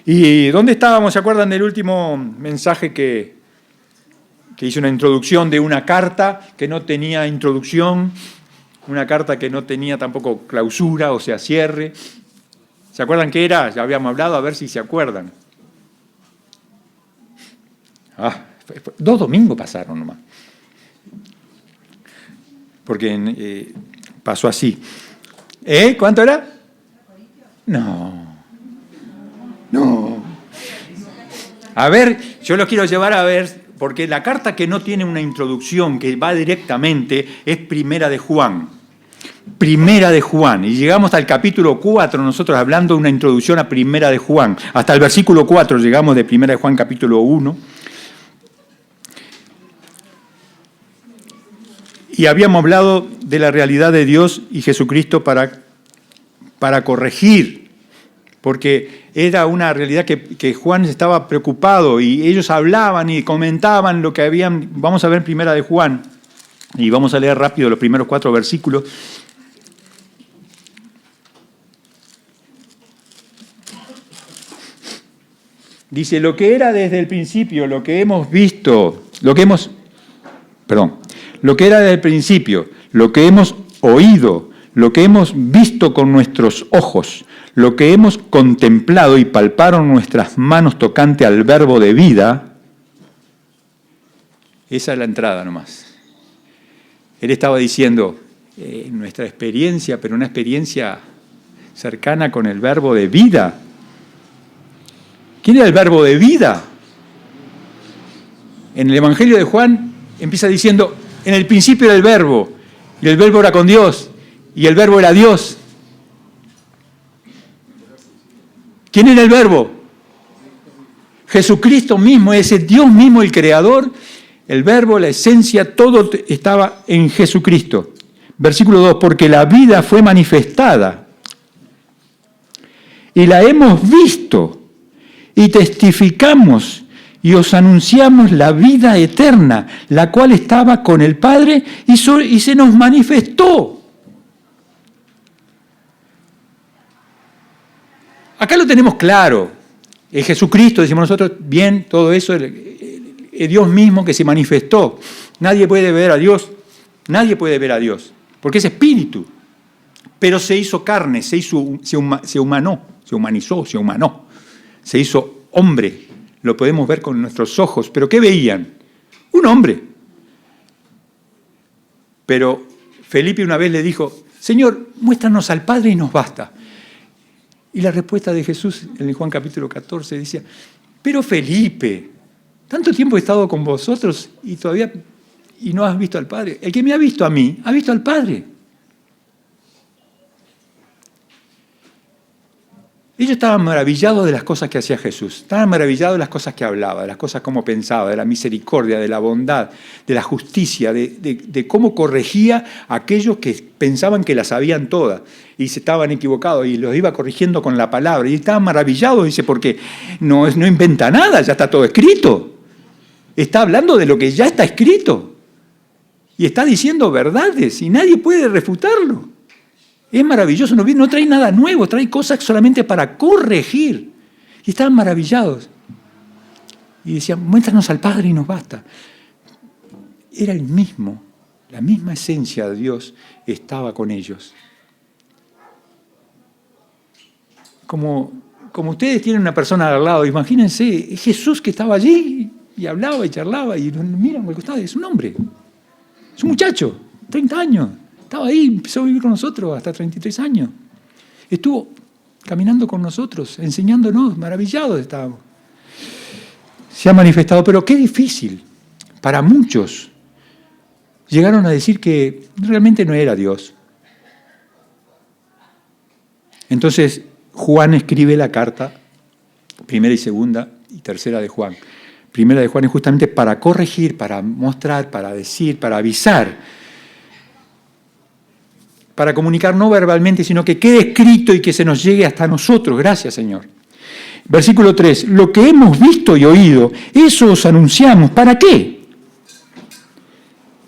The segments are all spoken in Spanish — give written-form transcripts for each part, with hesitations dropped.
¿Y dónde estábamos? ¿Se acuerdan del último mensaje que hice una introducción de una carta que no tenía introducción, una carta que no tenía tampoco clausura, o sea, cierre? ¿Se acuerdan qué era? Ya habíamos hablado, a ver si se acuerdan. 2 domingos pasaron nomás. Porque pasó así. ¿Cuánto era? No. A ver, yo los quiero llevar a ver, porque la carta que no tiene una introducción, que va directamente, es Primera de Juan. Primera de Juan. Y llegamos al capítulo 4, nosotros hablando de una introducción a Primera de Juan. Hasta el versículo 4 llegamos de Primera de Juan, capítulo 1. Y habíamos hablado de la realidad de Dios y Jesucristo para corregir, porque era una realidad que Juan estaba preocupado y ellos hablaban y comentaban lo que habían. Vamos a ver Primera de Juan y vamos a leer rápido los primeros 4 versículos. Dice, lo que era desde el principio, lo que hemos visto, lo que era desde el principio, lo que hemos oído, lo que hemos visto con nuestros ojos, lo que hemos contemplado y palparon nuestras manos tocante al verbo de vida. Esa es la entrada nomás. Él estaba diciendo, nuestra experiencia, pero una experiencia cercana con el verbo de vida. ¿Quién era el verbo de vida? En el Evangelio de Juan empieza diciendo, en el principio era el verbo, y el verbo era con Dios, y el verbo era Dios. ¿Quién era el verbo? Jesucristo mismo, ese Dios mismo, el Creador, el verbo, la esencia, todo estaba en Jesucristo. Versículo 2, porque la vida fue manifestada, y la hemos visto, y testificamos, y os anunciamos la vida eterna, la cual estaba con el Padre y se nos manifestó. Acá lo tenemos claro. Es Jesucristo, decimos nosotros, bien, todo eso, es Dios mismo que se manifestó. Nadie puede ver a Dios, porque es espíritu. Pero se hizo carne, se humanizó, se hizo hombre. Lo podemos ver con nuestros ojos. ¿Pero qué veían? Un hombre. Pero Felipe una vez le dijo, Señor, muéstranos al Padre y nos basta. Y la respuesta de Jesús en Juan capítulo 14 decía, pero Felipe, tanto tiempo he estado con vosotros y no has visto al Padre. El que me ha visto a mí, ha visto al Padre. Ellos estaban maravillados de las cosas que hacía Jesús, estaban maravillados de las cosas que hablaba, de las cosas como pensaba, de la misericordia, de la bondad, de la justicia, de cómo corregía a aquellos que pensaban que las sabían todas y se estaban equivocados y los iba corrigiendo con la palabra. Y estaban maravillados, dice, porque no inventa nada, ya está todo escrito. Está hablando de lo que ya está escrito y está diciendo verdades y nadie puede refutarlo. Es maravilloso, no trae nada nuevo, trae cosas solamente para corregir. Y estaban maravillados. Y decían, muéstranos al Padre y nos basta. Era el mismo, la misma esencia de Dios estaba con ellos. Como ustedes tienen una persona al lado, imagínense, es Jesús que estaba allí y hablaba y charlaba y miran al costado, es un hombre, es un muchacho, 30 años. Estaba ahí, empezó a vivir con nosotros hasta 33 años. Estuvo caminando con nosotros, enseñándonos, maravillados estábamos. Se ha manifestado, pero qué difícil. Para muchos llegaron a decir que realmente no era Dios. Entonces Juan escribe la carta, primera y segunda y tercera de Juan. Primera de Juan es justamente para corregir, para mostrar, para decir, para avisar, para comunicar no verbalmente, sino que quede escrito y que se nos llegue hasta nosotros. Gracias, Señor. Versículo 3. Lo que hemos visto y oído, eso os anunciamos. ¿Para qué?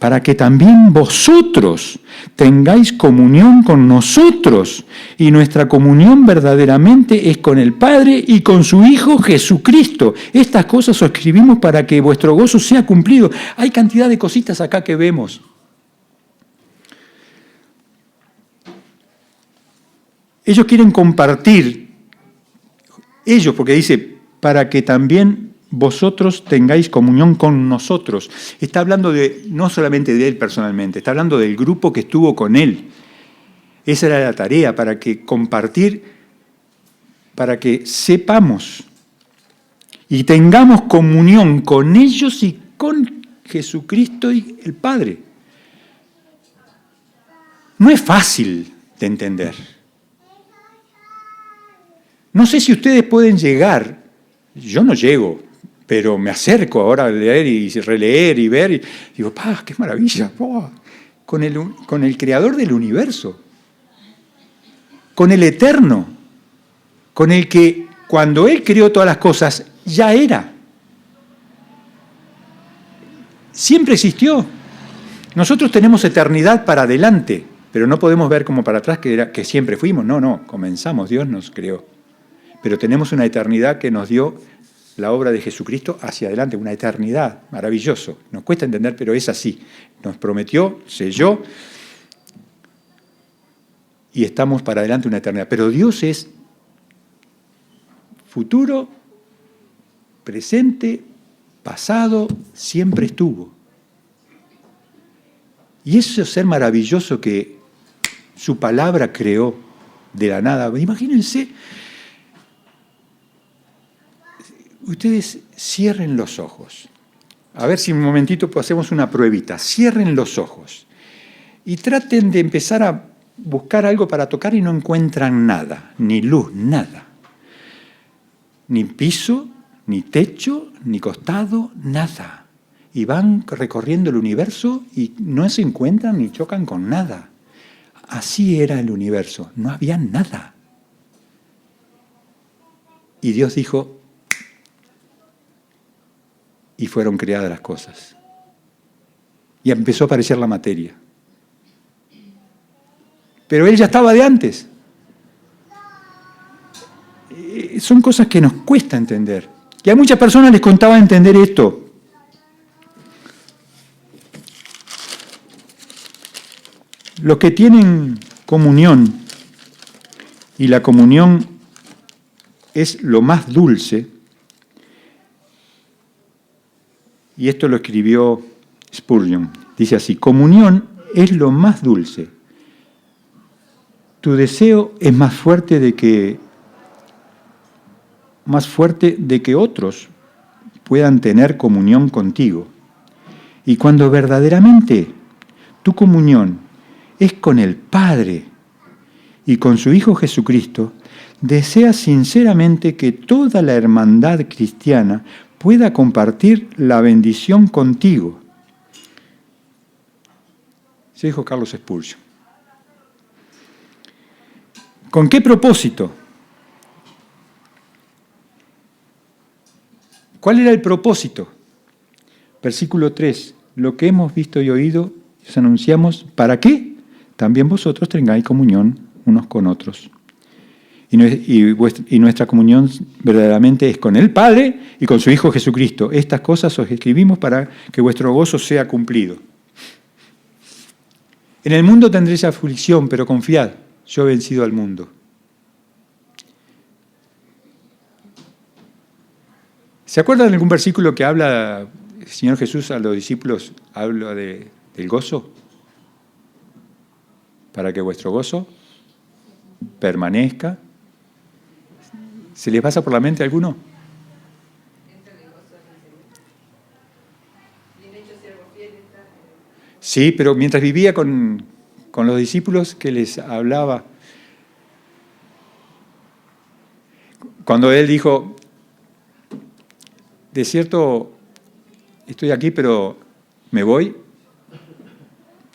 para que también vosotros tengáis comunión con nosotros. Y nuestra comunión verdaderamente es con el Padre y con su Hijo Jesucristo. Estas cosas os escribimos para que vuestro gozo sea cumplido. Hay cantidad de cositas acá que vemos. Ellos quieren compartir, ellos, porque dice, para que también vosotros tengáis comunión con nosotros. Está hablando no solamente de él personalmente, está hablando del grupo que estuvo con él. Esa era la tarea, para que compartir, para que sepamos y tengamos comunión con ellos y con Jesucristo y el Padre. No es fácil de entender. No sé si ustedes pueden llegar, yo no llego, pero me acerco ahora a leer y releer y ver, y digo, ¡pah, qué maravilla! Con el creador del universo, con el eterno, con el que cuando Él creó todas las cosas, ya era. Siempre existió. Nosotros tenemos eternidad para adelante, pero no podemos ver como para atrás que siempre fuimos. No, comenzamos, Dios nos creó. Pero tenemos una eternidad que nos dio la obra de Jesucristo hacia adelante, una eternidad, maravilloso. Nos cuesta entender, pero es así. Nos prometió, selló, y estamos para adelante una eternidad. Pero Dios es futuro, presente, pasado, siempre estuvo. Y eso es ser maravilloso que su palabra creó de la nada. Imagínense. Ustedes cierren los ojos. A ver si un momentito hacemos una pruebita. Cierren los ojos y traten de empezar a buscar algo para tocar y no encuentran nada, ni luz, nada. Ni piso, ni techo, ni costado, nada. Y van recorriendo el universo y no se encuentran ni chocan con nada. Así era el universo, no había nada. Y Dios dijo, y fueron creadas las cosas. Y empezó a aparecer la materia. Pero Él ya estaba de antes. Son cosas que nos cuesta entender. Y a muchas personas les contaba entender esto. Los que tienen comunión, y la comunión es lo más dulce, y esto lo escribió Spurgeon, dice así, comunión es lo más dulce. Tu deseo es más fuerte de que otros puedan tener comunión contigo. Y cuando verdaderamente tu comunión es con el Padre y con su Hijo Jesucristo, deseas sinceramente que toda la hermandad cristiana pueda compartir la bendición contigo. Se dijo Carlos Spurgeon. ¿Con qué propósito? ¿Cuál era el propósito? Versículo 3. Lo que hemos visto y oído, os anunciamos, ¿para qué? También vosotros tengáis comunión unos con otros. Y nuestra comunión verdaderamente es con el Padre y con su Hijo Jesucristo. Estas cosas os escribimos para que vuestro gozo sea cumplido. En el mundo tendréis aflicción, pero confiad, yo he vencido al mundo. ¿Se acuerdan de algún versículo que habla el Señor Jesús a los discípulos? Habla del gozo. Para que vuestro gozo permanezca. ¿Se les pasa por la mente a alguno? Sí, pero mientras vivía con los discípulos que les hablaba, cuando Él dijo, de cierto, estoy aquí, pero me voy,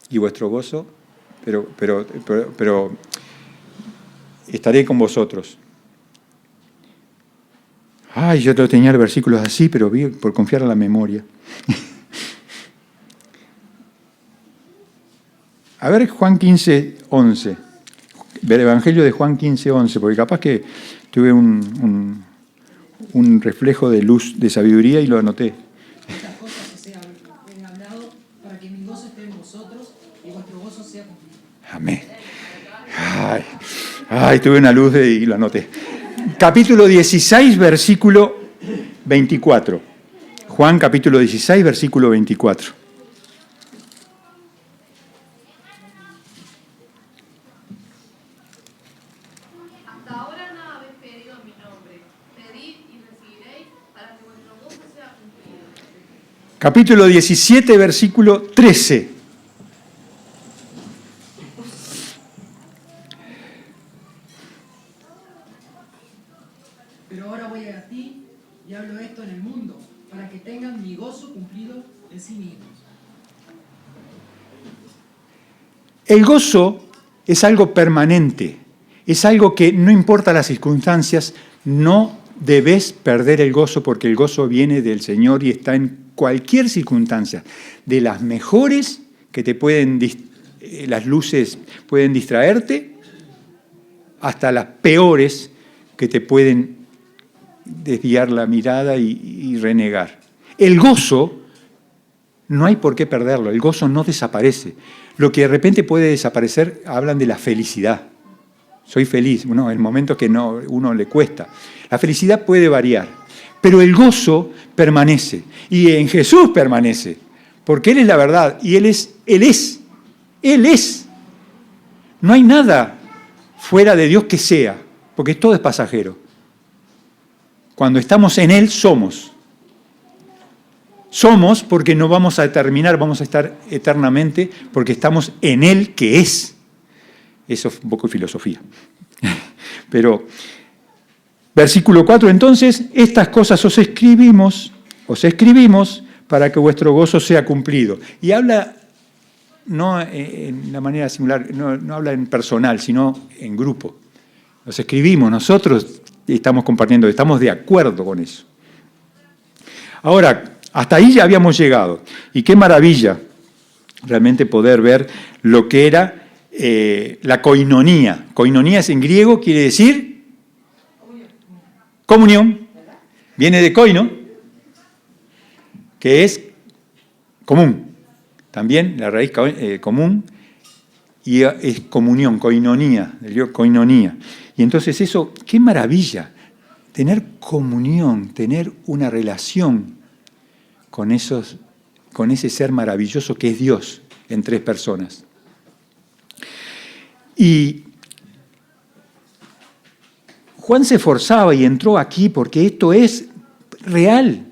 y vuestro gozo, pero estaré con vosotros. Ay, yo tenía los versículos así, pero vi por confiar en la memoria. A ver Juan 15, 11. El Evangelio de Juan 15, 11, porque capaz que tuve un reflejo de luz, de sabiduría y lo anoté. Estas cosas os he hablado para que mi gozo esté en vosotros y vuestro gozo sea cumplido. Amén. Ay, tuve una luz y lo anoté. Capítulo 16, versículo 24. Juan capítulo 16, versículo 24. Hasta ahora nada habéis pedido en mi nombre. Pedid y recibiréis para que vuestro gozo sea cumplido. Capítulo 17, versículo 13. Pero ahora voy a ti y hablo esto en el mundo, para que tengan mi gozo cumplido en sí mismos. El gozo es algo permanente, es algo que no importa las circunstancias, no debes perder el gozo porque el gozo viene del Señor y está en cualquier circunstancia, de las mejores que te pueden, las luces pueden distraerte, hasta las peores que te pueden desviar la mirada y renegar. El gozo no hay por qué perderlo, el gozo no desaparece. Lo que de repente puede desaparecer, hablan de la felicidad. Soy feliz, bueno, en momentos que no, uno le cuesta. La felicidad puede variar, pero el gozo permanece. Y en Jesús permanece, porque Él es la verdad y Él es. No hay nada fuera de Dios que sea, porque todo es pasajero. Cuando estamos en Él, somos. Somos porque no vamos a terminar, vamos a estar eternamente, porque estamos en Él que es. Eso es un poco de filosofía. Pero, versículo 4, entonces, estas cosas os escribimos para que vuestro gozo sea cumplido. Y habla, no en la manera singular, no habla en personal, sino en grupo. Los escribimos, nosotros estamos compartiendo, estamos de acuerdo con eso. Ahora, hasta ahí ya habíamos llegado. Y qué maravilla realmente poder ver lo que era la koinonía. Koinonía en griego quiere decir comunión. Viene de koino, que es común. También la raíz común y es comunión, koinonía, del griego koinonía. Y entonces eso, qué maravilla, tener comunión, tener una relación con ese ser maravilloso que es Dios en tres personas. Y Juan se esforzaba y entró aquí porque esto es real.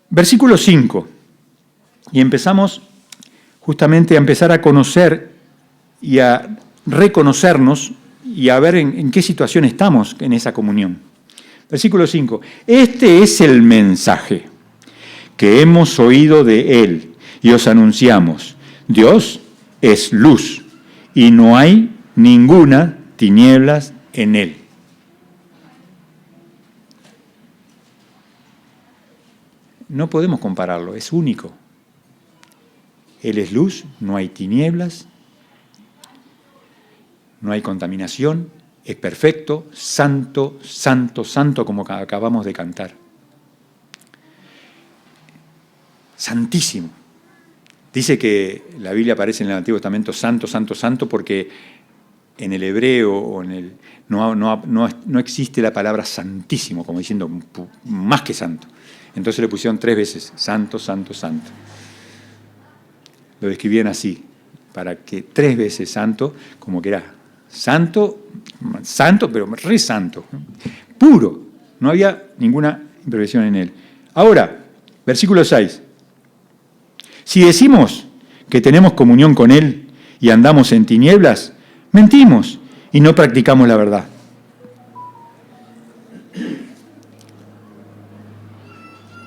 Versículo 5. Y empezamos justamente a empezar a conocer y a reconocernos y a ver en qué situación estamos en esa comunión. Versículo 5. Este es el mensaje que hemos oído de Él y os anunciamos. Dios es luz y no hay ninguna tinieblas en Él. No podemos compararlo, es único. Él es luz, no hay tinieblas, no hay contaminación, es perfecto, santo, santo, santo, como acabamos de cantar. Santísimo. Dice que la Biblia aparece en el Antiguo Testamento santo, santo, santo, porque en el hebreo o en el no existe la palabra santísimo, como diciendo más que santo. Entonces le pusieron 3 veces, santo, santo, santo. Lo describían así, para que 3 veces santo, como que era santo, santo, pero re santo, puro. No había ninguna imperfección en él. Ahora, versículo 6. Si decimos que tenemos comunión con Él y andamos en tinieblas, mentimos y no practicamos la verdad.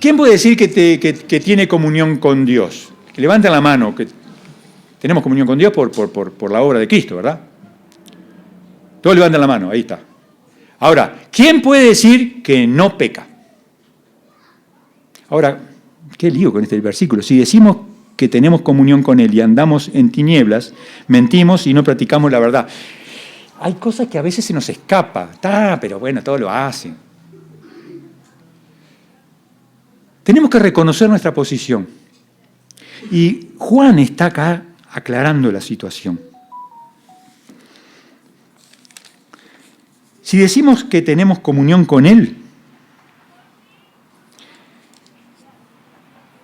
¿Quién puede decir que tiene comunión con Dios? Que levanten la mano, que tenemos comunión con Dios por la obra de Cristo, ¿verdad? Todos levantan la mano, ahí está. Ahora, ¿quién puede decir que no peca? Ahora, qué lío con este versículo. Si decimos que tenemos comunión con Él y andamos en tinieblas, mentimos y no practicamos la verdad. Hay cosas que a veces se nos escapa, pero bueno, todo lo hacen. Tenemos que reconocer nuestra posición. Y Juan está acá aclarando la situación. Si decimos que tenemos comunión con Él,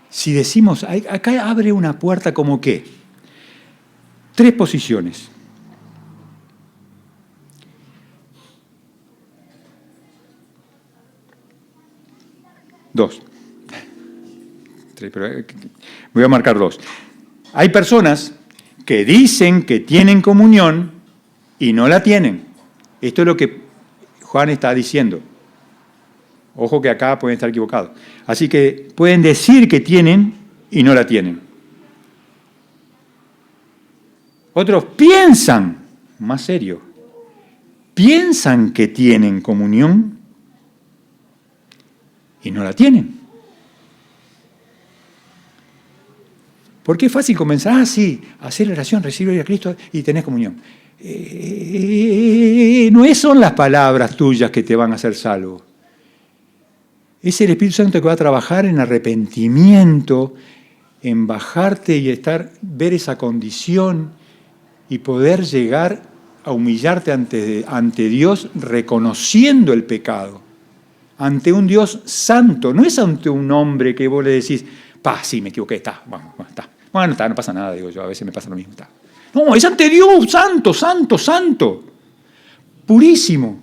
si decimos, acá abre una puerta como que, 3 posiciones. 2. Pero voy a marcar 2. Hay personas que dicen que tienen comunión y no la tienen. Esto es lo que Juan está diciendo. Ojo que acá pueden estar equivocados. Así que pueden decir que tienen y no la tienen. Otros piensan, más serio, piensan que tienen comunión y no la tienen. Porque es fácil comenzar, sí, hacer la oración, recibir a Cristo y tenés comunión. No son las palabras tuyas que te van a hacer salvo. Es el Espíritu Santo que va a trabajar en arrepentimiento, en bajarte y ver esa condición y poder llegar a humillarte ante Dios reconociendo el pecado. Ante un Dios santo, no es ante un hombre que vos le decís, sí, me equivoqué, está. Bueno, no pasa nada, digo yo, a veces me pasa lo mismo, está. No, es ante Dios, santo, santo, santo, purísimo.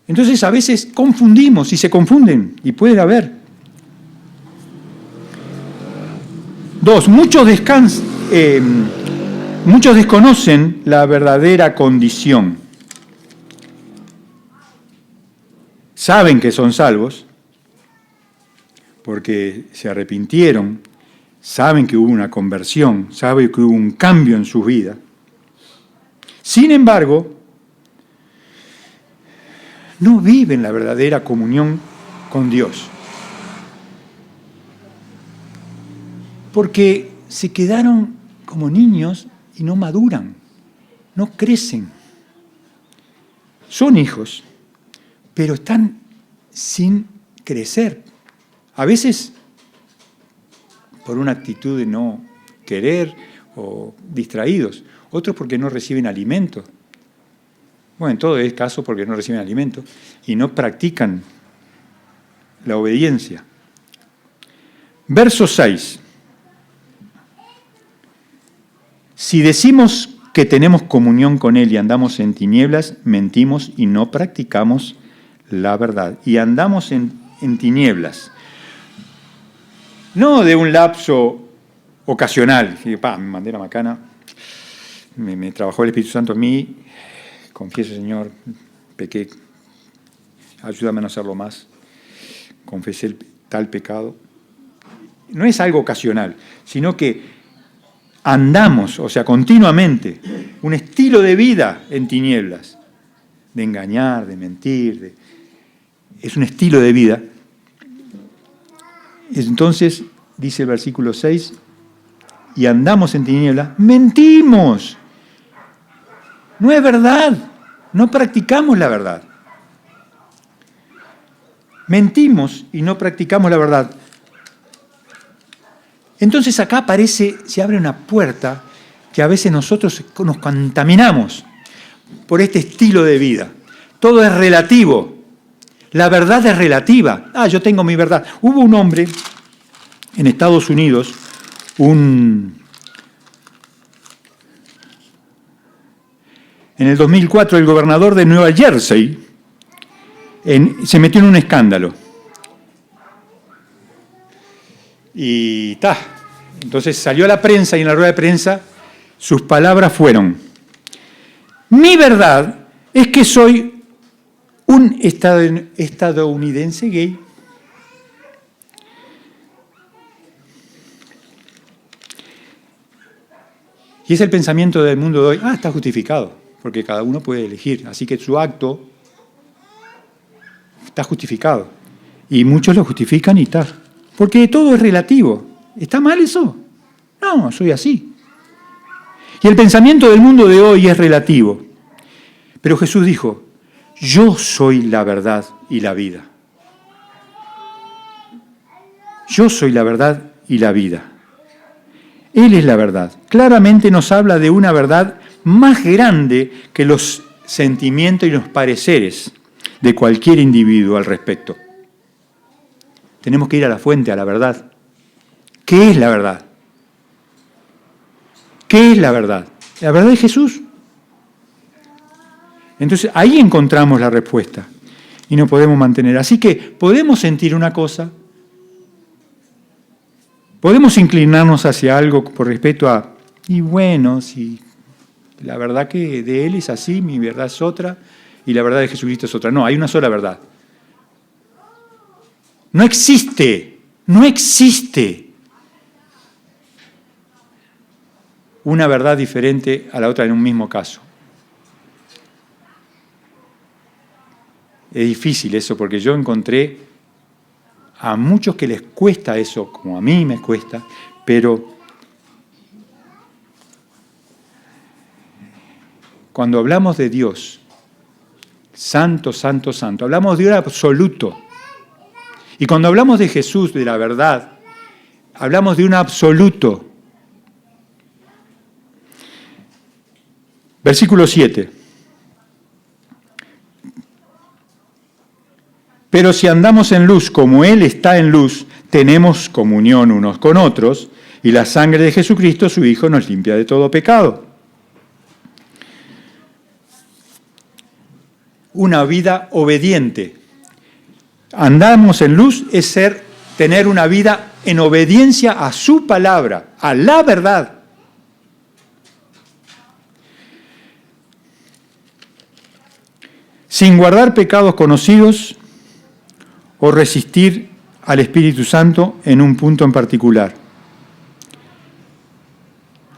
Entonces a veces confundimos y se confunden, y puede haber. 2, muchos desconocen la verdadera condición. Saben que son salvos, porque se arrepintieron, saben que hubo una conversión, saben que hubo un cambio en su vida. Sin embargo, no viven la verdadera comunión con Dios. Porque se quedaron como niños y no maduran, no crecen. Son hijos, pero están sin crecer. A veces por una actitud de no querer o distraídos, otros porque no reciben alimento. Bueno, en todo caso porque no reciben alimento y no practican la obediencia. Verso 6. Si decimos que tenemos comunión con Él y andamos en tinieblas, mentimos y no practicamos la verdad. Y andamos en tinieblas. No de un lapso ocasional. Me mandé la macana, me trabajó el Espíritu Santo en mí, confieso, Señor, pequé, ayúdame a no hacerlo más, confesé tal pecado. No es algo ocasional, sino que andamos, o sea, continuamente, un estilo de vida en tinieblas, de engañar, de mentir, es un estilo de vida. Entonces, dice el versículo 6, y andamos en tinieblas, mentimos. No es verdad, no practicamos la verdad. Mentimos y no practicamos la verdad. Entonces acá se abre una puerta que a veces nosotros nos contaminamos por este estilo de vida. Todo es relativo. La verdad es relativa. Yo tengo mi verdad. Hubo un hombre en Estados Unidos, en el 2004, el gobernador de Nueva Jersey se metió en un escándalo. Y entonces salió a la prensa y en la rueda de prensa sus palabras fueron: mi verdad es que soy un estadounidense gay. Y es el pensamiento del mundo de hoy. Está justificado, porque cada uno puede elegir. Así que su acto está justificado. Y muchos lo justifican y Porque todo es relativo. ¿Está mal eso? No, soy así. Y el pensamiento del mundo de hoy es relativo. Pero Jesús dijo, yo soy la verdad y la vida. Yo soy la verdad y la vida. Él es la verdad. Claramente nos habla de una verdad más grande que los sentimientos y los pareceres de cualquier individuo al respecto. Tenemos que ir a la fuente, a la verdad. ¿Qué es la verdad? ¿Qué es la verdad? La verdad es Jesús. Entonces ahí encontramos la respuesta y nos podemos mantener. Así que podemos sentir una cosa, podemos inclinarnos hacia algo por respeto a, y bueno, si la verdad que de Él es así, mi verdad es otra, y la verdad de Jesucristo es otra. No, hay una sola verdad. No existe una verdad diferente a la otra en un mismo caso. Es difícil eso, porque yo encontré a muchos que les cuesta eso, como a mí me cuesta, pero cuando hablamos de Dios, santo, santo, santo, hablamos de un absoluto. Y cuando hablamos de Jesús, de la verdad, hablamos de un absoluto. Versículo 7. Pero si andamos en luz como Él está en luz, tenemos comunión unos con otros, y la sangre de Jesucristo, su Hijo, nos limpia de todo pecado. Una vida obediente. Andamos en luz es tener una vida en obediencia a su palabra, a la verdad. Sin guardar pecados conocidos o resistir al Espíritu Santo en un punto en particular.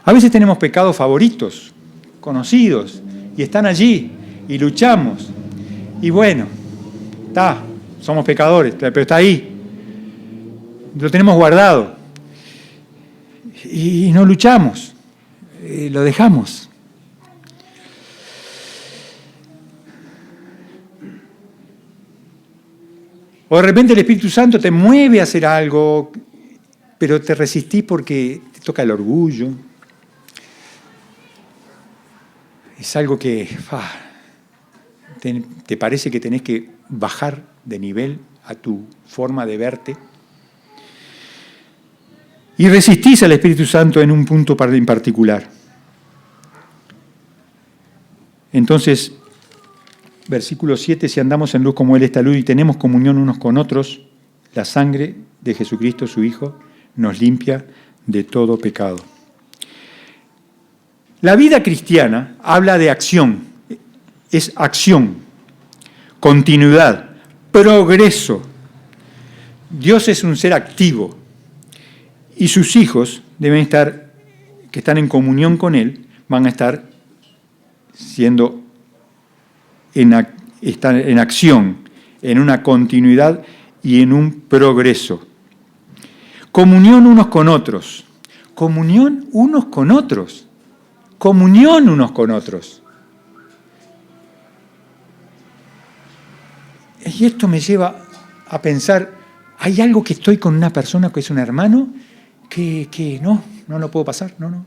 A veces tenemos pecados favoritos, conocidos, y están allí, y luchamos. Y bueno, somos pecadores, pero está ahí. Lo tenemos guardado. Y no luchamos, lo dejamos. O de repente el Espíritu Santo te mueve a hacer algo, pero te resistís porque te toca el orgullo. Es algo que te parece que tenés que bajar de nivel a tu forma de verte. Y resistís al Espíritu Santo en un punto en particular. Entonces, versículo 7, si andamos en luz como Él está en luz y tenemos comunión unos con otros, la sangre de Jesucristo, su Hijo, nos limpia de todo pecado. La vida cristiana habla de acción, es acción, continuidad, progreso. Dios es un ser activo y sus hijos deben estar, que están en comunión con Él, van a estar siendo están en acción, en una continuidad y en un progreso. Comunión unos con otros. Comunión unos con otros. Comunión unos con otros. Y esto me lleva a pensar, ¿hay algo que estoy con una persona que es un hermano que no lo puedo pasar? No.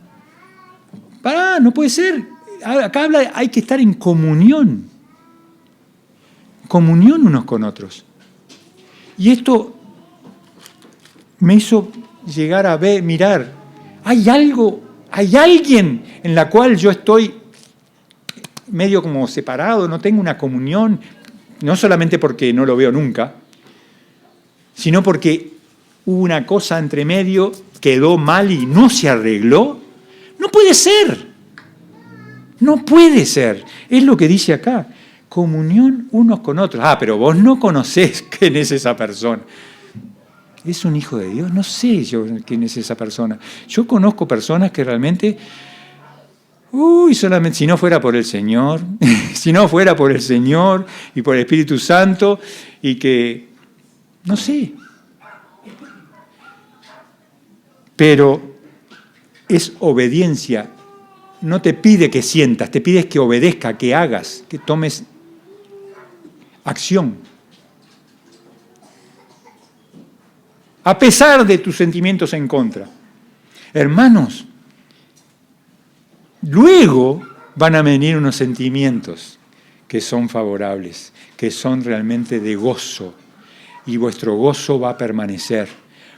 No puede ser. Acá habla, hay que estar en comunión. Comunión unos con otros. Y esto me hizo llegar a mirar, hay alguien en la cual yo estoy medio como separado, no tengo una comunión, no solamente porque no lo veo nunca, sino porque hubo una cosa entre medio, quedó mal y no se arregló. No puede ser. No puede ser. Es lo que dice acá. Comunión unos con otros. Pero vos no conocés quién es esa persona. ¿Es un hijo de Dios? No sé yo quién es esa persona. Yo conozco personas que realmente, solamente si no fuera por el Señor, si no fuera por el Señor y por el Espíritu Santo, y que, no sé. pero es obediencia. No te pide que sientas, te pide que obedezca, que hagas, que tomes acción. A pesar de tus sentimientos en contra. Hermanos, luego van a venir unos sentimientos que son favorables, que son realmente de gozo, y vuestro gozo va a permanecer,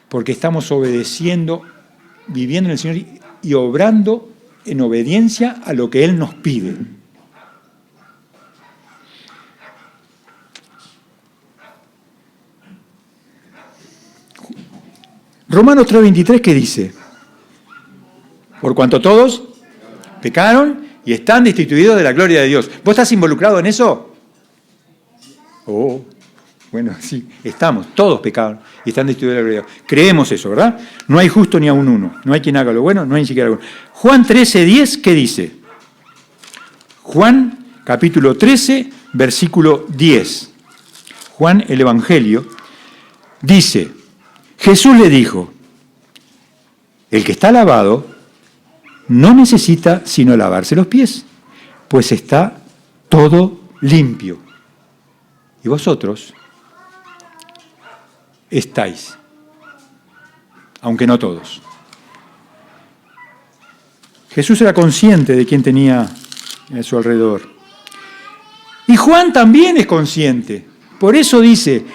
porque estamos obedeciendo, viviendo en el Señor y obrando en obediencia a lo que Él nos pide. Romanos 3:23, ¿qué dice? Por cuanto todos pecaron y están destituidos de la gloria de Dios. ¿Vos estás involucrado en eso? Oh, bueno, sí, estamos, todos pecaron y están destituidos de la gloria de Dios. Creemos eso, ¿verdad? No hay justo ni aun uno. No hay quien haga lo bueno, no hay ni siquiera uno. Juan 13:10, ¿qué dice? Juan, capítulo 13, versículo 10. Juan, el Evangelio, dice: Jesús le dijo, el que está lavado no necesita sino lavarse los pies, pues está todo limpio. Y vosotros estáis, aunque no todos. Jesús era consciente de quién tenía a su alrededor. Y Juan también es consciente. Por eso dice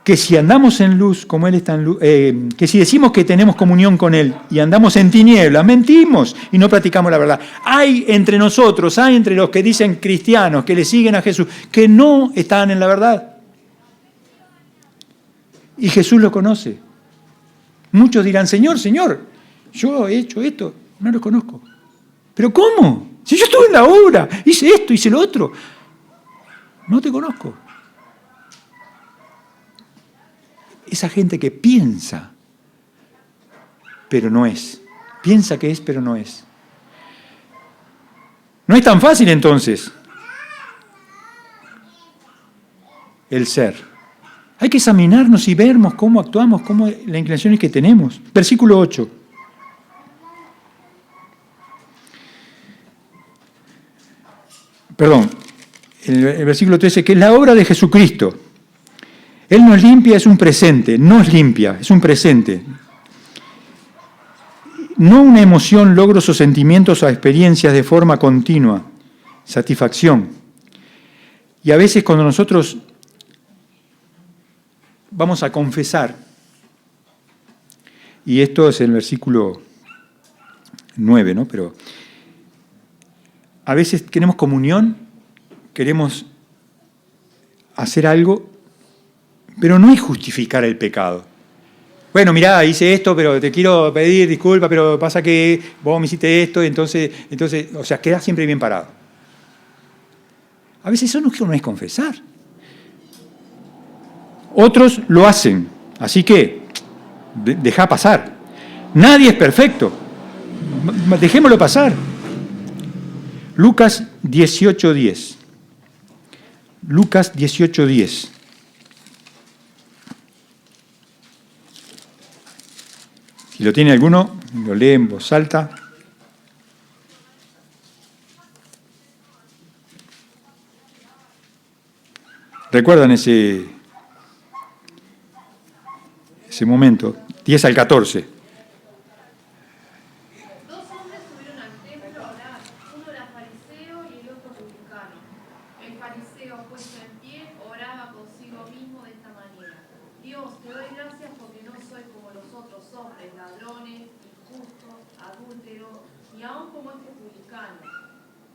que si andamos en luz, como Él está en luz, que si decimos que tenemos comunión con Él y andamos en tinieblas, mentimos y no practicamos la verdad. Hay entre nosotros, hay entre los que dicen cristianos, que le siguen a Jesús, que no están en la verdad. Y Jesús lo conoce. Muchos dirán, Señor, Señor, yo he hecho esto, no lo conozco. ¿Pero cómo? Si yo estuve en la obra, hice esto, hice lo otro. No te conozco. Esa gente que piensa, pero no es. Piensa que es, pero no es. No es tan fácil entonces el ser. Hay que examinarnos y vernos cómo actuamos, cómo las inclinaciones que tenemos. Versículo 8. Perdón, el versículo 13, que es la obra de Jesucristo. Él nos limpia, es un presente, nos limpia, es un presente. No una emoción, logros o sentimientos o experiencias de forma continua, satisfacción. Y a veces cuando nosotros vamos a confesar, y esto es el versículo 9, ¿no? Pero a veces queremos comunión, queremos hacer algo, pero no es justificar el pecado. Bueno, mirá, hice esto, pero te quiero pedir disculpas, pero pasa que vos me hiciste esto, entonces, o sea, quedás siempre bien parado. A veces eso no es confesar. Otros lo hacen, así que dejá pasar. Nadie es perfecto. Dejémoslo pasar. Lucas 18:10. Lucas 18:10. Si lo tiene alguno, lo lee en voz alta. ¿Recuerdan ese momento? 10 al 14. Dos hombres subieron al templo a orar, uno era fariseo y el otro publicano. El fariseo, puesto en pie, oraba consigo mismo de esta manera: Dios, te doy gracias porque no soy como los otros hombres, ladrones, injustos, adúlteros, ni aun como este publicano.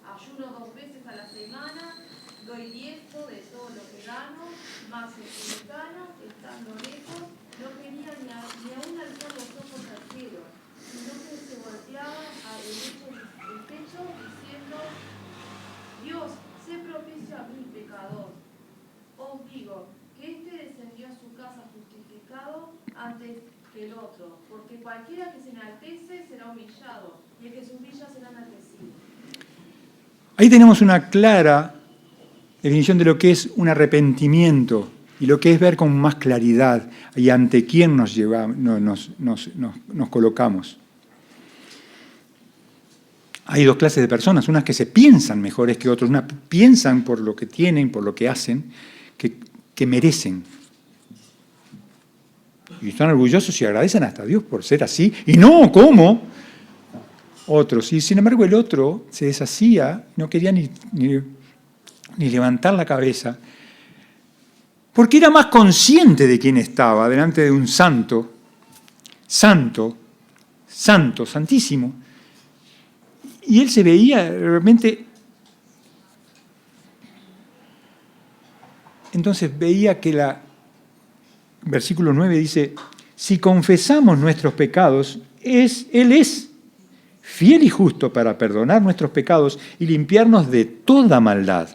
Ayuno 2 veces a la semana, doy diezmo de todo lo que gano, mas el publicano, estando lejos, no quería ni aun alzar los ojos al cielo, sino que se volteaba al techo diciendo: Dios, sé propicio a mí, pecador. Os digo que este descendió a su casa justificado antes que el otro, porque cualquiera que se enaltece será humillado, y el que se humilla será enaltecido. Ahí tenemos una clara definición de lo que es un arrepentimiento y lo que es ver con más claridad y ante quién nos colocamos. Hay dos clases de personas, unas que se piensan mejores que otros, unas piensan por lo que tienen, por lo que hacen, que merecen. Y están orgullosos y agradecen hasta a Dios por ser así. Y no, ¿cómo? Otros. Y sin embargo el otro se deshacía, no quería ni levantar la cabeza, porque era más consciente de quién estaba delante de un santo, santísimo. Y él se veía realmente, entonces veía que versículo 9 dice, si confesamos nuestros pecados, Él es fiel y justo para perdonar nuestros pecados y limpiarnos de toda maldad.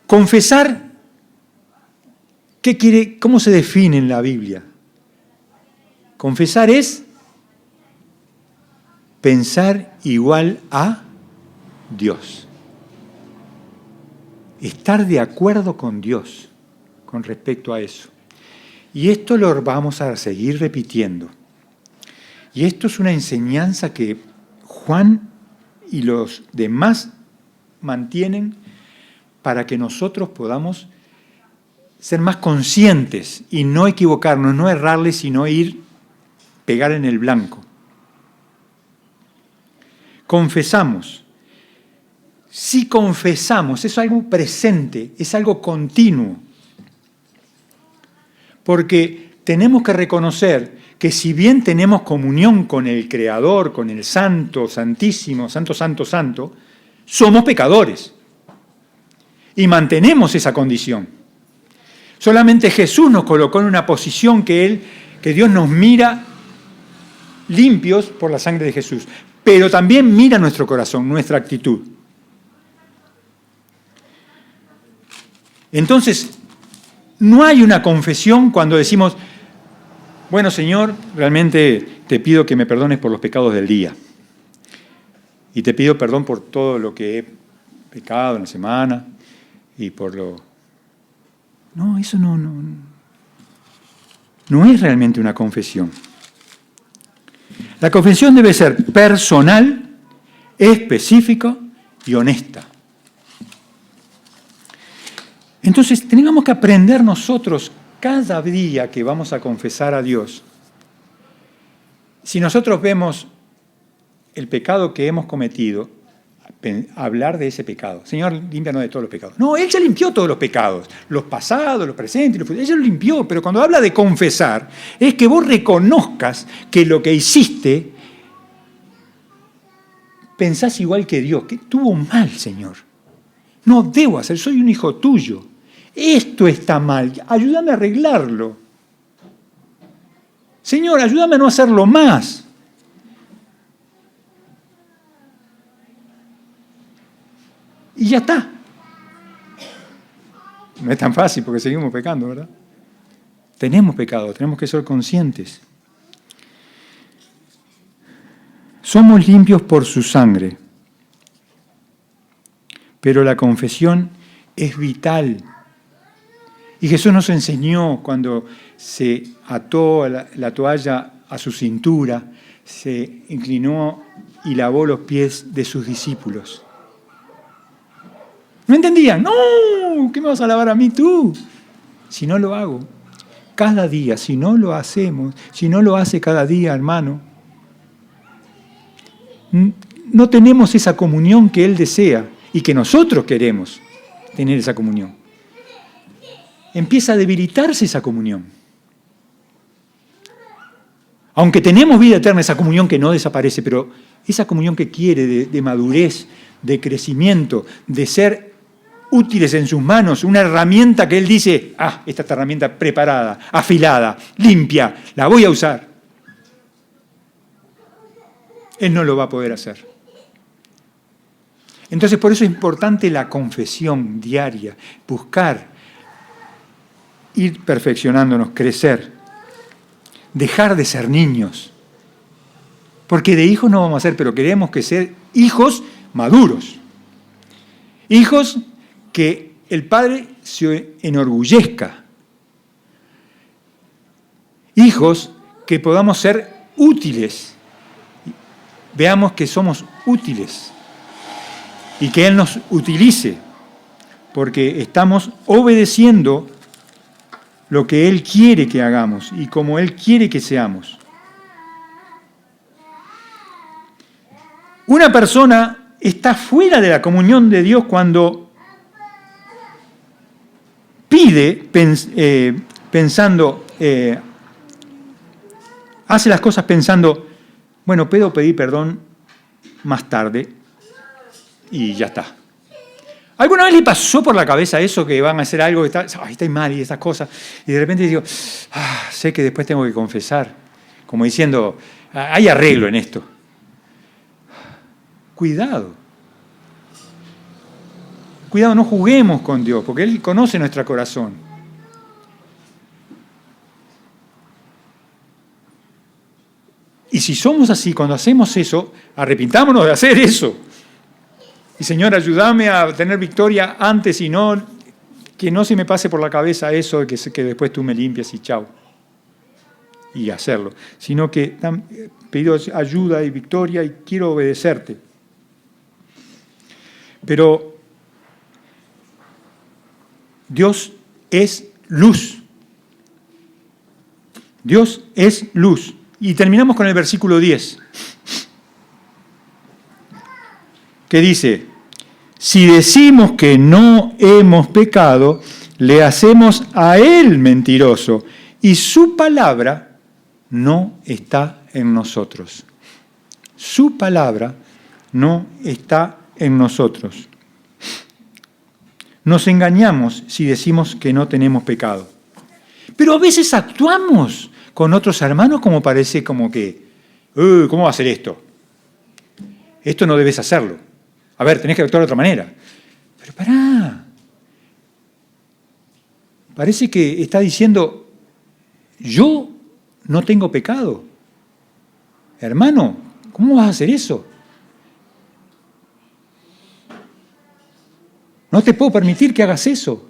Confesar, ¿qué quiere? ¿Cómo se define en la Biblia? Confesar es pensar igual a Dios. Estar de acuerdo con Dios con respecto a eso. Y esto lo vamos a seguir repitiendo. Y esto es una enseñanza que Juan y los demás mantienen para que nosotros podamos ser más conscientes y no equivocarnos, no errarle, sino pegar en el blanco. Confesamos. Si confesamos, es algo presente, es algo continuo. Porque tenemos que reconocer que si bien tenemos comunión con el Creador, con el Santo, Santísimo, Santo, somos pecadores. Y mantenemos esa condición. Solamente Jesús nos colocó en una posición que Dios nos mira limpios por la sangre de Jesús. Pero también mira nuestro corazón, nuestra actitud. Entonces, no hay una confesión cuando decimos, bueno, Señor, realmente te pido que me perdones por los pecados del día. Y te pido perdón por todo lo que he pecado en la semana y por lo... No, eso no es realmente una confesión. La confesión debe ser personal, específica y honesta. Entonces, tenemos que aprender nosotros, cada día que vamos a confesar a Dios, si nosotros vemos el pecado que hemos cometido, hablar de ese pecado. Señor, límpianos de todos los pecados. No, Él ya limpió todos los pecados, los pasados, los presentes, los futuros. Él ya los limpió, pero cuando habla de confesar, es que vos reconozcas que lo que hiciste, pensás igual que Dios, que estuvo mal, Señor. No debo hacer, soy un hijo tuyo. Esto está mal, ayúdame a arreglarlo. Señor, ayúdame a no hacerlo más. Y ya está. No es tan fácil porque seguimos pecando, ¿verdad? Tenemos pecado, tenemos que ser conscientes. Somos limpios por su sangre, pero la confesión es vital. Y Jesús nos enseñó cuando se ató la toalla a su cintura, se inclinó y lavó los pies de sus discípulos. No entendían. No, ¿qué me vas a lavar a mí tú? Si no lo hago cada día, si no lo hacemos, si no lo hace cada día, hermano, no tenemos esa comunión que Él desea y que nosotros queremos tener esa comunión. Empieza a debilitarse esa comunión. Aunque tenemos vida eterna, esa comunión que no desaparece, pero esa comunión que quiere de madurez, de crecimiento, de ser útiles en sus manos, una herramienta que Él dice, esta herramienta preparada, afilada, limpia, la voy a usar. Él no lo va a poder hacer. Entonces, por eso es importante la confesión diaria, buscar, ir perfeccionándonos, crecer, dejar de ser niños. Porque de hijos no vamos a ser, pero queremos que ser hijos maduros. Hijos que el Padre se enorgullezca. Hijos que podamos ser útiles. Veamos que somos útiles y que Él nos utilice, porque estamos obedeciendo lo que Él quiere que hagamos y como Él quiere que seamos. Una persona está fuera de la comunión de Dios cuando pide pensando, hace las cosas pensando, bueno, puedo pedir perdón más tarde y ya está. ¿Alguna vez le pasó por la cabeza eso, que van a hacer algo, que está mal y esas cosas, y de repente digo, sé que después tengo que confesar, como diciendo, hay arreglo en esto? Cuidado. Cuidado, no juguemos con Dios, porque Él conoce nuestro corazón. Y si somos así, cuando hacemos eso, arrepintámonos de hacer eso. Y Señor, ayúdame a tener victoria antes y no, que no se me pase por la cabeza eso de que después tú me limpias y chao. Y hacerlo. Sino que pido ayuda y victoria y quiero obedecerte. Pero Dios es luz. Dios es luz. Y terminamos con el versículo 10, que dice, si decimos que no hemos pecado, le hacemos a Él mentiroso, y su palabra no está en nosotros. Su palabra no está en nosotros. Nos engañamos si decimos que no tenemos pecado. Pero a veces actuamos con otros hermanos como parece como que, ¿cómo va a hacer esto? Esto no debes hacerlo. A ver, tenés que actuar de otra manera. Pero pará. Parece que está diciendo, yo no tengo pecado. Hermano, ¿cómo vas a hacer eso? No te puedo permitir que hagas eso.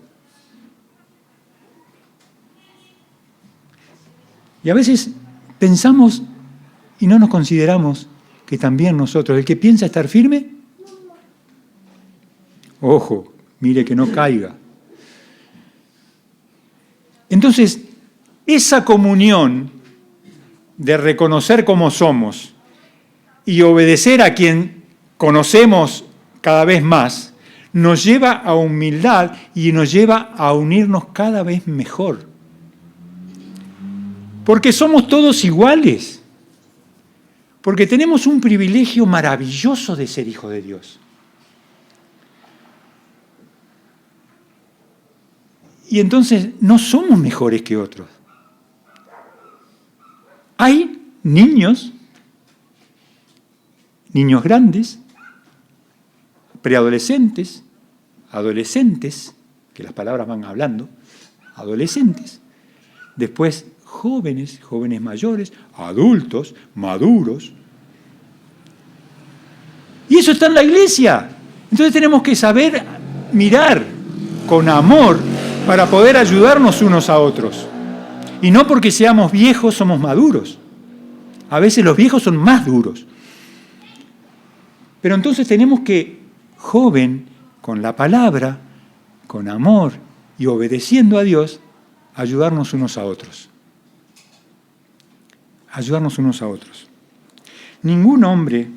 Y a veces pensamos y no nos consideramos que también nosotros, el que piensa estar firme, ojo, mire que no caiga. Entonces, esa comunión de reconocer cómo somos y obedecer a quien conocemos cada vez más, nos lleva a humildad y nos lleva a unirnos cada vez mejor. Porque somos todos iguales. Porque tenemos un privilegio maravilloso de ser hijos de Dios. Y entonces no somos mejores que otros. Hay niños grandes, preadolescentes, adolescentes, que las palabras van hablando, adolescentes, después jóvenes mayores, adultos, maduros. Y eso está en la iglesia. Entonces tenemos que saber mirar con amor para poder ayudarnos unos a otros. Y no porque seamos viejos somos maduros. A veces los viejos son más duros. Pero entonces tenemos que, joven, con la palabra, con amor y obedeciendo a Dios, ayudarnos unos a otros. Ayudarnos unos a otros. Ningún hombre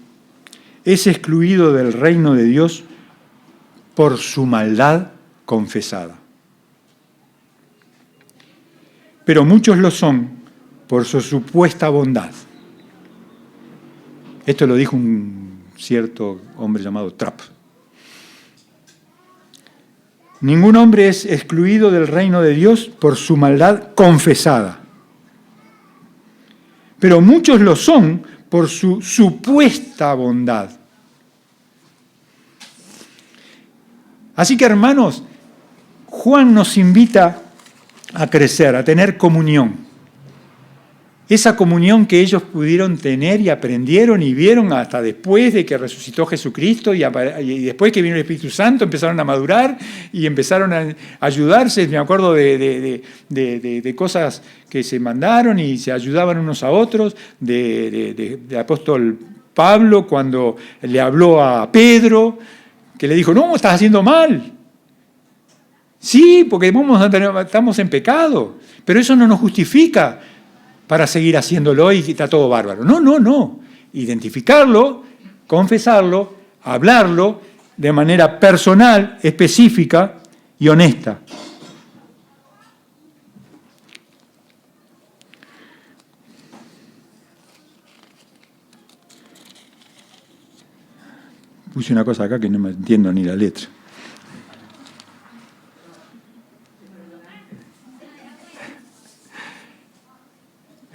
es excluido del reino de Dios por su maldad confesada. Pero muchos lo son por su supuesta bondad. Esto lo dijo un cierto hombre llamado Trapp. Ningún hombre es excluido del reino de Dios por su maldad confesada. Pero muchos lo son por su supuesta bondad. Así que, hermanos, Juan nos invita a crecer, a tener comunión. esa comunión que ellos pudieron tener y aprendieron y vieron hasta después de que resucitó Jesucristo y después que vino el Espíritu Santo, empezaron a madurar y empezaron a ayudarse. Me acuerdo de cosas que se mandaron y se ayudaban unos a otros, del apóstol Pablo cuando le habló a Pedro, que le dijo, no, estás haciendo mal. Sí, porque estamos en pecado, pero eso no nos justifica para seguir haciéndolo y está todo bárbaro. No. Identificarlo, confesarlo, hablarlo de manera personal, específica y honesta. Puse una cosa acá que no me entiendo ni la letra.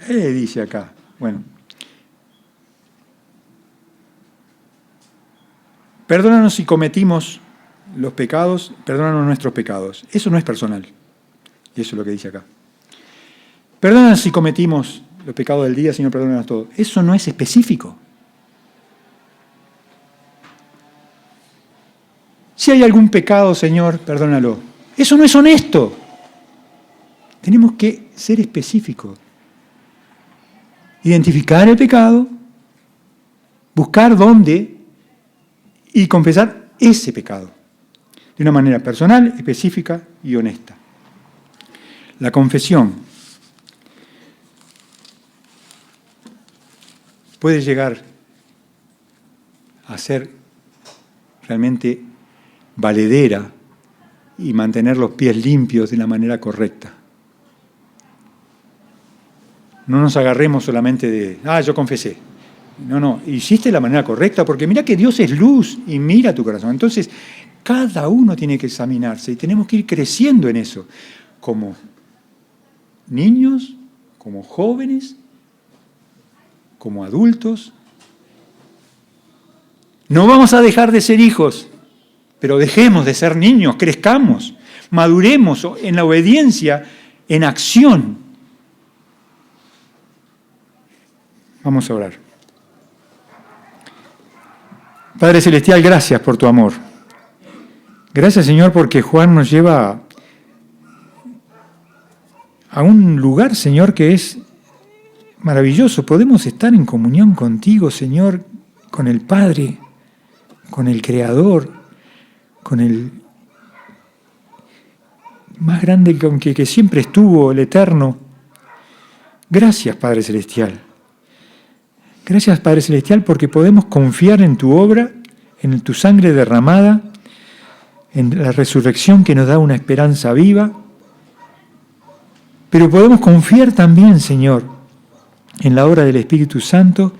Dice acá, bueno. Perdónanos si cometimos los pecados, perdónanos nuestros pecados. Eso no es personal. Y eso es lo que dice acá. Perdónanos si cometimos los pecados del día, Señor, perdónanos todo. Eso no es específico. Si hay algún pecado, Señor, perdónalo. Eso no es honesto. Tenemos que ser específicos. Identificar el pecado, buscar dónde y confesar ese pecado de una manera personal, específica y honesta. La confesión puede llegar a ser realmente valedera y mantener los pies limpios de la manera correcta. No nos agarremos solamente de, yo confesé. No, hiciste de la manera correcta, porque mira que Dios es luz y mira tu corazón. Entonces, cada uno tiene que examinarse y tenemos que ir creciendo en eso, como niños, como jóvenes, como adultos. No vamos a dejar de ser hijos, pero dejemos de ser niños, crezcamos, maduremos en la obediencia, en acción. Vamos a orar. Padre Celestial, gracias por tu amor. Gracias, Señor, porque Juan nos lleva a un lugar, Señor, que es maravilloso. Podemos estar en comunión contigo, Señor, con el Padre, con el Creador, con el más grande que siempre estuvo, el Eterno. Gracias, Padre Celestial. Gracias, Padre Celestial, porque podemos confiar en tu obra, en tu sangre derramada, en la resurrección que nos da una esperanza viva. Pero podemos confiar también, Señor, en la obra del Espíritu Santo,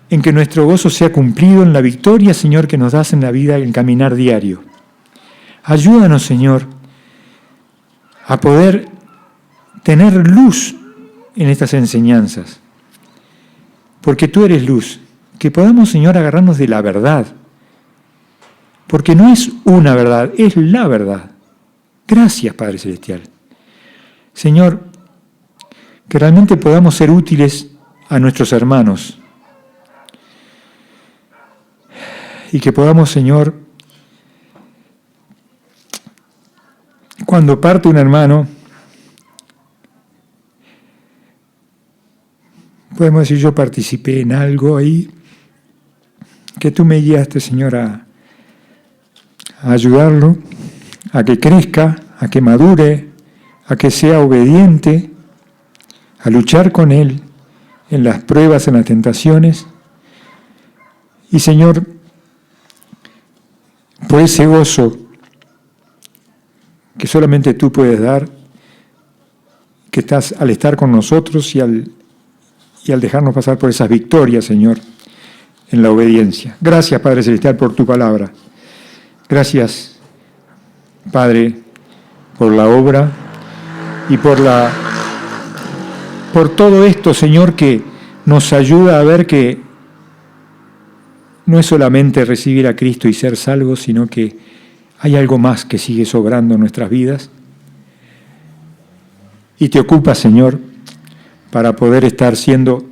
en que nuestro gozo sea cumplido en la victoria, Señor, que nos das en la vida, en el caminar diario. Ayúdanos, Señor, a poder tener luz en estas enseñanzas. Porque tú eres luz, que podamos, Señor, agarrarnos de la verdad, porque no es una verdad, es la verdad. Gracias, Padre Celestial. Señor, que realmente podamos ser útiles a nuestros hermanos y que podamos, Señor, cuando parte un hermano, podemos decir, yo participé en algo ahí, que tú me guiaste, Señor, a ayudarlo, a que crezca, a que madure, a que sea obediente, a luchar con Él en las pruebas, en las tentaciones. Y, Señor, por ese gozo que solamente tú puedes dar, que estás al estar con nosotros y al dejarnos pasar por esas victorias, Señor, en la obediencia. Gracias, Padre Celestial, por tu palabra. Gracias, Padre, por la obra y por todo esto, Señor, que nos ayuda a ver que no es solamente recibir a Cristo y ser salvos, sino que hay algo más que sigue sobrando en nuestras vidas. Y te ocupa, Señor, para poder estar siendo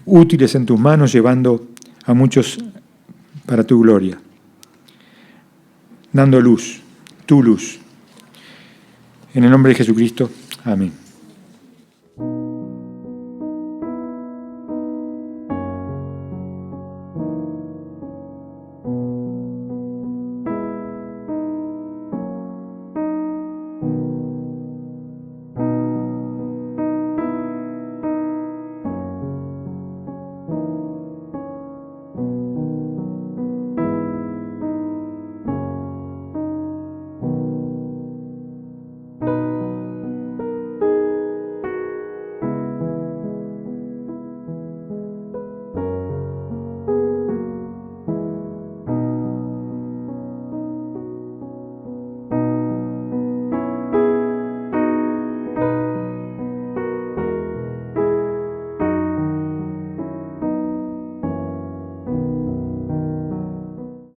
útiles en tus manos, llevando a muchos para tu gloria, dando luz, tu luz. En el nombre de Jesucristo, amén.